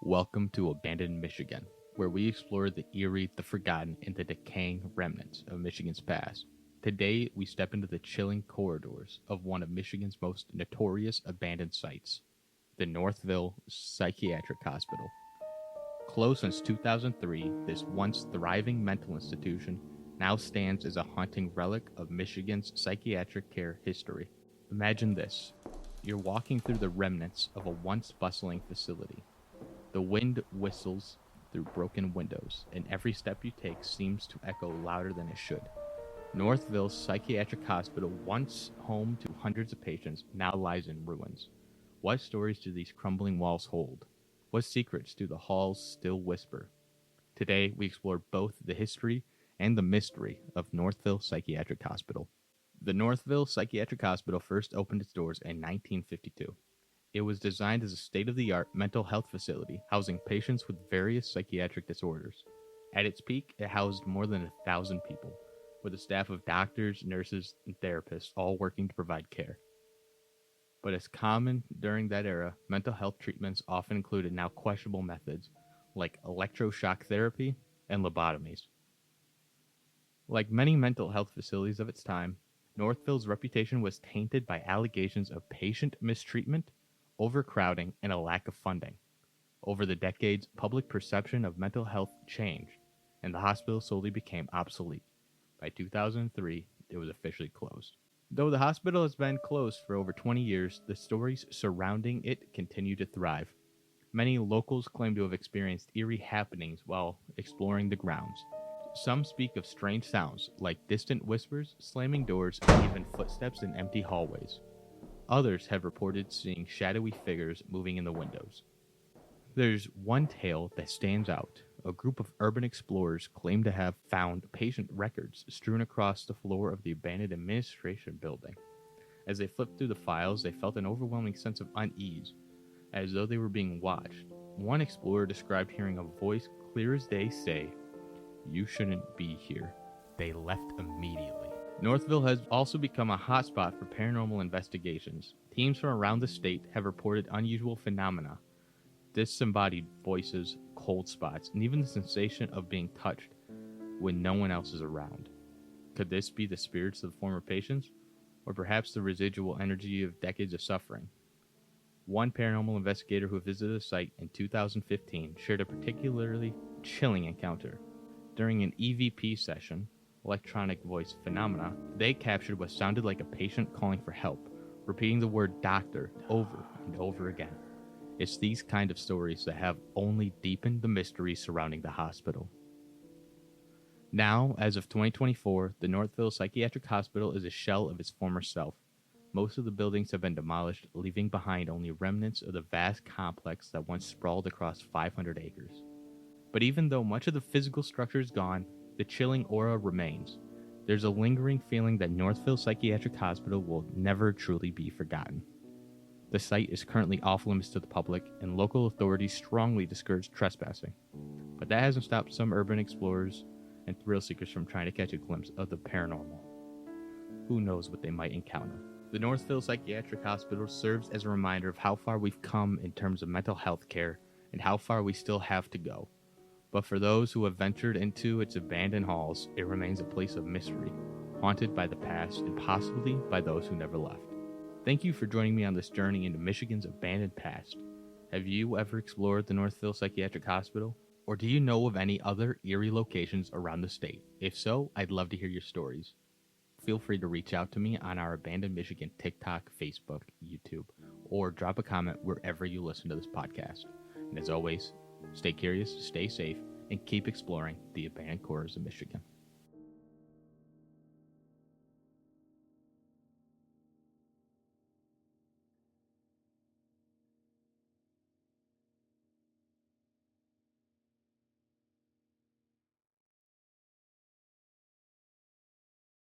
Welcome to Abandoned Michigan, where we explore the eerie, the forgotten, and the decaying remnants of Michigan's past. Today, we step into the chilling corridors of one of Michigan's most notorious abandoned sites, the Northville Psychiatric Hospital. Closed since 2003, this once thriving mental institution now stands as a haunting relic of Michigan's psychiatric care history. Imagine this. You're walking through the remnants of a once bustling facility. The wind whistles through broken windows, and every step you take seems to echo louder than it should. Northville Psychiatric Hospital, once home to hundreds of patients, now lies in ruins. What stories do these crumbling walls hold? What secrets do the halls still whisper? Today, we explore both the history and the mystery of Northville Psychiatric Hospital. The Northville Psychiatric Hospital first opened its doors in 1952. It was designed as a state-of-the-art mental health facility housing patients with various psychiatric disorders. At its peak, it housed more than 1,000 people, with a staff of doctors, nurses, and therapists all working to provide care. But as common during that era, mental health treatments often included now questionable methods like electroshock therapy and lobotomies. Like many mental health facilities of its time, Northville's reputation was tainted by allegations of patient mistreatment, overcrowding, and a lack of funding. Over the decades, public perception of mental health changed, and the hospital slowly became obsolete. By 2003, it was officially closed. Though the hospital has been closed for over 20 years, the stories surrounding it continue to thrive. Many locals claim to have experienced eerie happenings while exploring the grounds. Some speak of strange sounds, like distant whispers, slamming doors, and even footsteps in empty hallways. Others have reported seeing shadowy figures moving in the windows. There's one tale that stands out. A group of urban explorers claim to have found patient records strewn across the floor of the abandoned administration building. As they flipped through the files, they felt an overwhelming sense of unease, as though they were being watched. One explorer described hearing a voice clear as day say, "You shouldn't be here." They left immediately. Northville has also become a hotspot for paranormal investigations. Teams from around the state have reported unusual phenomena, disembodied voices, cold spots, and even the sensation of being touched when no one else is around. Could this be the spirits of the former patients, or perhaps the residual energy of decades of suffering? One paranormal investigator who visited the site in 2015 shared a particularly chilling encounter. During an EVP session, electronic voice phenomena, they captured what sounded like a patient calling for help, repeating the word doctor over and over again. It's these kind of stories that have only deepened the mystery surrounding the hospital. Now, as of 2024, the Northville Psychiatric Hospital is a shell of its former self. Most of the buildings have been demolished, leaving behind only remnants of the vast complex that once sprawled across 500 acres. But even though much of the physical structure is gone, the chilling aura remains. There's a lingering feeling that Northville Psychiatric Hospital will never truly be forgotten. The site is currently off limits to the public, and local authorities strongly discourage trespassing. But that hasn't stopped some urban explorers and thrill seekers from trying to catch a glimpse of the paranormal. Who knows what they might encounter? The Northville Psychiatric Hospital serves as a reminder of how far we've come in terms of mental health care and how far we still have to go. But for those who have ventured into its abandoned halls, it remains a place of mystery, haunted by the past and possibly by those who never left. Thank you for joining me on this journey into Michigan's abandoned past. Have you ever explored the Northville Psychiatric Hospital? Or do you know of any other eerie locations around the state? If so, I'd love to hear your stories. Feel free to reach out to me on our Abandoned Michigan TikTok, Facebook, YouTube, or drop a comment wherever you listen to this podcast. And as always, stay curious, stay safe, and keep exploring the abandoned corners of Michigan.